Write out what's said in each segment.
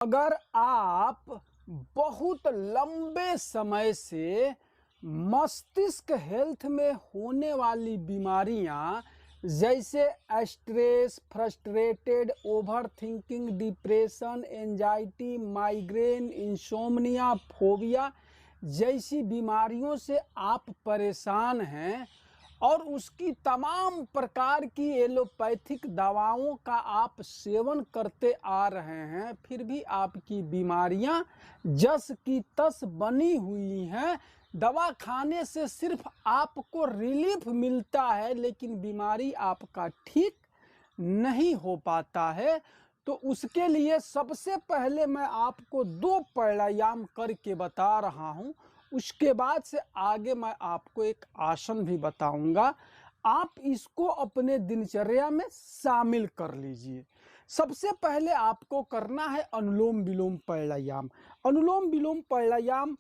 अगर आप बहुत लंबे समय से मस्तिष्क हेल्थ में होने वाली बीमारियां जैसे stress, frustrated, over thinking, depression, anxiety, migraine, insomnia, phobia जैसी बीमारियों से आप परेशान हैं और उसकी तमाम प्रकार की एलोपैथिक दवाओं का आप सेवन करते आ रहे हैं, फिर भी आपकी बीमारियां जस की तस बनी हुई हैं। दवा खाने से सिर्फ आपको रिलीफ मिलता है लेकिन बीमारी आपका ठीक नहीं हो पाता है। तो उसके लिए सबसे पहले मैं आपको 2 प्राणायाम करके बता रहा हूं, उसके बाद से आगे मैं आपको एक आसन भी बताऊंगा। आप इसको अपने दिनचर्या में शामिल कर लीजिए। सबसे पहले आपको करना है अनुलोम विलोम प्राणायाम। अनुलोम विलोम प्राणायाम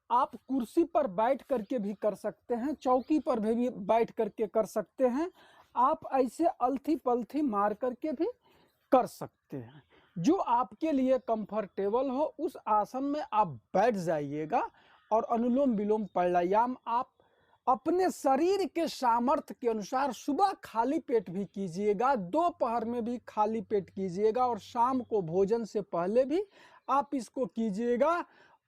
आप कुर्सी पर बैठ करके भी कर सकते हैं, चौकी पर भी बैठ करके कर सकते हैं, आप ऐसे अलथी पलथी मार करके भी कर सकते हैं। जो आपके लिए कंफर्टेबल हो उस आसन में आप बैठ जाइएगा और अनुलोम विलोम प्राणायाम आप अपने शरीर के सामर्थ्य के अनुसार सुबह खाली पेट भी कीजिएगा, दोपहर में भी खाली पेट कीजिएगा और शाम को भोजन से पहले भी आप इसको कीजिएगा।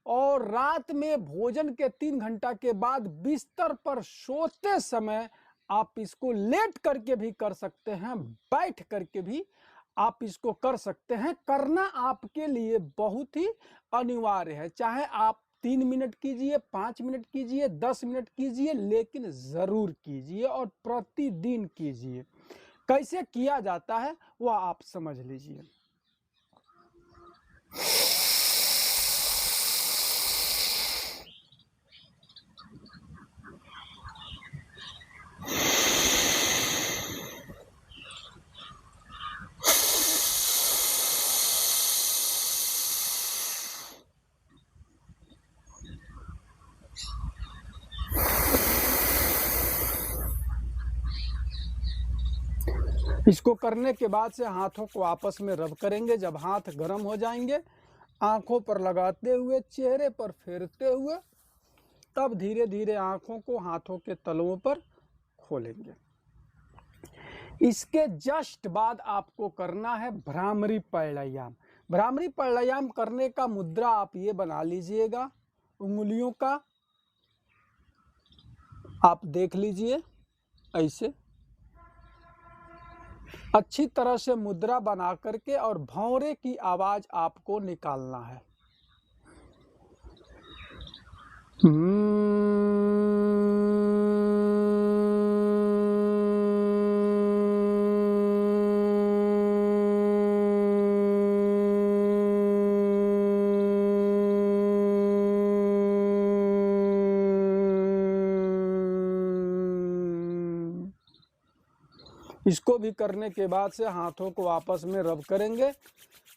और रात में भोजन के 3 घंटा के बाद बिस्तर पर सोते समय आप इसको लेट करके भी कर सकते हैं, बैठ करके भी आप इसको कर सकते हैं। करना आपके लिए बहुत ही अनिवार्य है, चाहे आप 3 मिनट कीजिए, 5 मिनट कीजिए, 10 मिनट कीजिए, लेकिन जरूर कीजिए और प्रतिदिन कीजिए। कैसे किया जाता है वह आप समझ लीजिए। इसको करने के बाद से हाथों को आपस में रब करेंगे। जब हाथ गर्म हो जाएंगे, आंखों पर लगाते हुए, चेहरे पर फेरते हुए, तब धीरे धीरे आंखों को हाथों के तलुओं पर खोलेंगे। इसके जस्ट बाद आपको करना है भ्रामरी प्राणायाम। भ्रामरी प्राणायाम करने का मुद्रा आप ये बना लीजिएगा, उंगलियों का आप देख लीजिए, ऐसे अच्छी तरह से मुद्रा बना करके और भौंरे की आवाज आपको निकालना है। इसको भी करने के बाद से हाथों को आपस में रब करेंगे।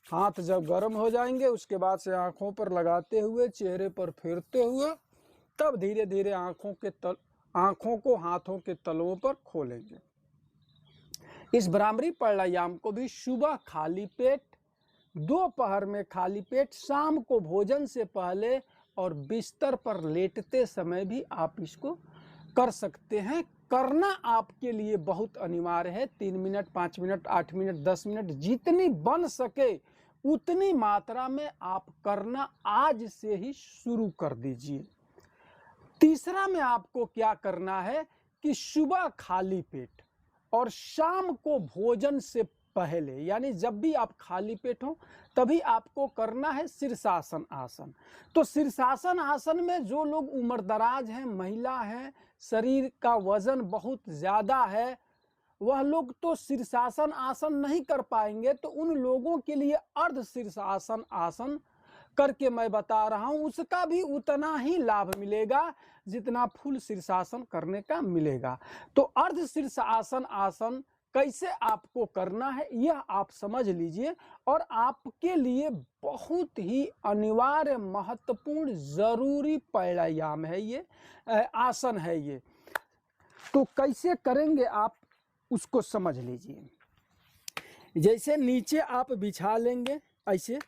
हाथ जब गर्म हो जाएंगे उसके बाद से आंखों पर लगाते हुए, चेहरे पर फेरते हुए, तब धीरे धीरे आंखों को हाथों के तलुओं पर खोलेंगे। इस भ्रामरी प्राणायाम को भी सुबह खाली पेट, दोपहर में खाली पेट, शाम को भोजन से पहले और बिस्तर पर लेटते समय भी आप इसको कर सकते हैं। करना आपके लिए बहुत अनिवार्य है। 3 मिनट, 5 मिनट, 8 मिनट, 10 मिनट, जितनी बन सके उतनी मात्रा में आप करना आज से ही शुरू कर दीजिए। तीसरा में आपको क्या करना है कि सुबह खाली पेट और शाम को भोजन से पहले, यानी जब भी आप खाली पेट हो तभी आपको करना है शीर्षासन आसन। तो शीर्षासन आसन में जो लोग उम्रदराज हैं, महिला हैं, शरीर का वजन बहुत ज्यादा है, वह लोग तो शीर्षासन आसन नहीं कर पाएंगे। तो उन लोगों के लिए अर्ध शीर्षासन आसन करके मैं बता रहा हूं, उसका भी उतना ही लाभ मिलेगा जितना फुल शीर्षासन करने का मिलेगा। तो अर्ध शीर्षासन आसन कैसे आपको करना है यह आप समझ लीजिए, और आपके लिए बहुत ही अनिवार्य, महत्वपूर्ण, जरूरी प्राणायाम है ये, आसन है ये। तो कैसे करेंगे आप उसको समझ लीजिए। जैसे नीचे आप बिछा लेंगे ऐसे,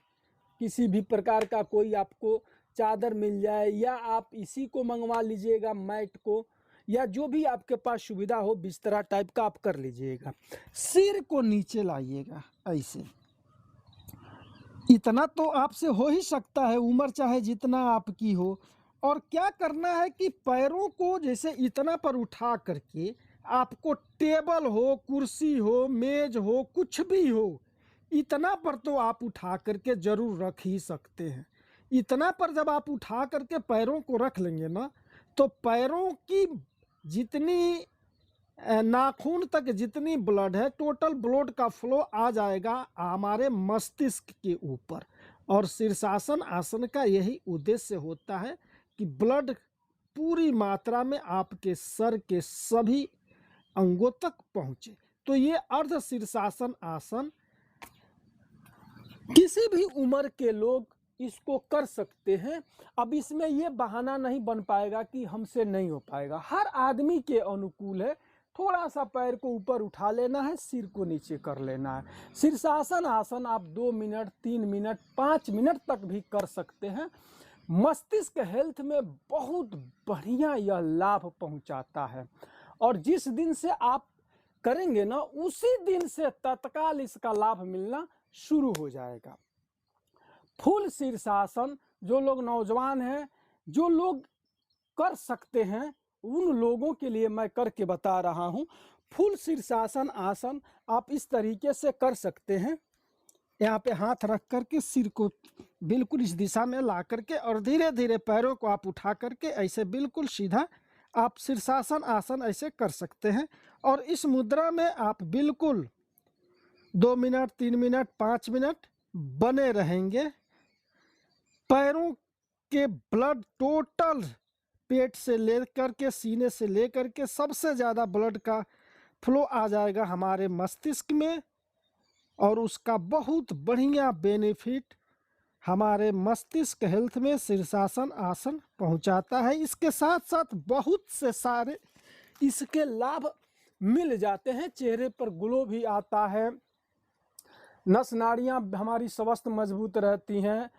किसी भी प्रकार का कोई आपको चादर मिल जाए, या आप इसी को मंगवा लीजिएगा, मैट को, या जो भी आपके पास सुविधा हो बिस्तरा टाइप का आप कर लीजिएगा। सिर को नीचे लाइएगा ऐसे, इतना तो आपसे हो ही सकता है, उम्र चाहे जितना आपकी हो। और क्या करना है कि पैरों को जैसे इतना पर उठा करके, आपको टेबल हो, कुर्सी हो, मेज हो, कुछ भी हो, इतना पर तो आप उठा करके जरूर रख ही सकते हैं। इतना पर जब आप उठा करके पैरों को रख लेंगे ना, तो पैरों की जितनी नाखून तक जितनी ब्लड है, टोटल ब्लड का फ्लो आ जाएगा हमारे मस्तिष्क के ऊपर। और शीर्षासन आसन का यही उद्देश्य होता है कि ब्लड पूरी मात्रा में आपके सर के सभी अंगों तक पहुंचे। तो ये अर्ध शीर्षासन आसन किसी भी उम्र के लोग इसको कर सकते हैं। अब इसमें ये बहाना नहीं बन पाएगा कि हमसे नहीं हो पाएगा, हर आदमी के अनुकूल है। थोड़ा सा पैर को ऊपर उठा लेना है, सिर को नीचे कर लेना है। शीर्षासन आसन आप 2 मिनट, 3 मिनट, 5 मिनट तक भी कर सकते हैं। मस्तिष्क हेल्थ में बहुत बढ़िया यह लाभ पहुंचाता है, और जिस दिन से आप करेंगे ना, उसी दिन से तत्काल इसका लाभ मिलना शुरू हो जाएगा। फुल शीर्षासन जो लोग नौजवान हैं, जो लोग कर सकते हैं, उन लोगों के लिए मैं करके बता रहा हूं। फुल शीर्षासन आसन आप इस तरीके से कर सकते हैं, यहाँ पे हाथ रख करके सिर को बिल्कुल इस दिशा में ला करके, और धीरे धीरे पैरों को आप उठा करके ऐसे बिल्कुल सीधा आप शीर्षासन आसन ऐसे कर सकते हैं। और इस मुद्रा में आप बिल्कुल 2 मिनट, 3 मिनट, 5 मिनट बने रहेंगे। पैरों के ब्लड टोटल पेट से लेकर के सीने से लेकर के सबसे ज़्यादा ब्लड का फ्लो आ जाएगा हमारे मस्तिष्क में, और उसका बहुत बढ़िया बेनिफिट हमारे मस्तिष्क हेल्थ में शीर्षासन आसन पहुंचाता है। इसके साथ साथ बहुत से सारे इसके लाभ मिल जाते हैं। चेहरे पर ग्लो भी आता है, नस नाड़ियाँ हमारी स्वस्थ मजबूत रहती हैं।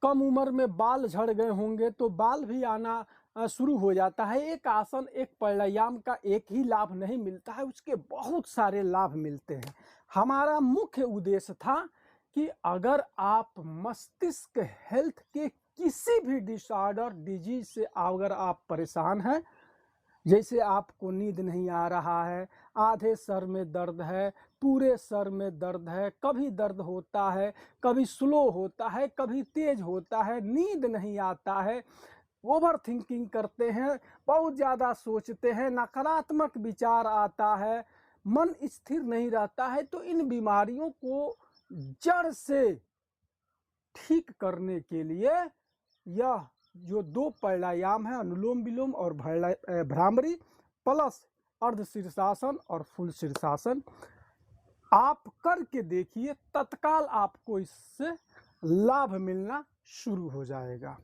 कम उम्र में बाल झड़ गए होंगे तो बाल भी आना शुरू हो जाता है। एक आसन, एक प्राणायाम का एक ही लाभ नहीं मिलता है, उसके बहुत सारे लाभ मिलते हैं। हमारा मुख्य उद्देश्य था कि अगर आप मस्तिष्क हेल्थ के किसी भी डिसऑर्डर, डिजीज से अगर आप परेशान हैं, जैसे आपको नींद नहीं आ रहा है, आधे सर में दर्द है, पूरे सर में दर्द है, कभी दर्द होता है, कभी स्लो होता है, कभी तेज होता है, नींद नहीं आता है, ओवर थिंकिंग करते हैं, बहुत ज़्यादा सोचते हैं, नकारात्मक विचार आता है, मन स्थिर नहीं रहता है, तो इन बीमारियों को जड़ से ठीक करने के लिए यह जो 2 प्राणायाम है, अनुलोम विलोम और भ्रामरी प्लस अर्ध शीर्षासन और फुल शीर्षासन, आप करके देखिए, तत्काल आपको इससे लाभ मिलना शुरू हो जाएगा।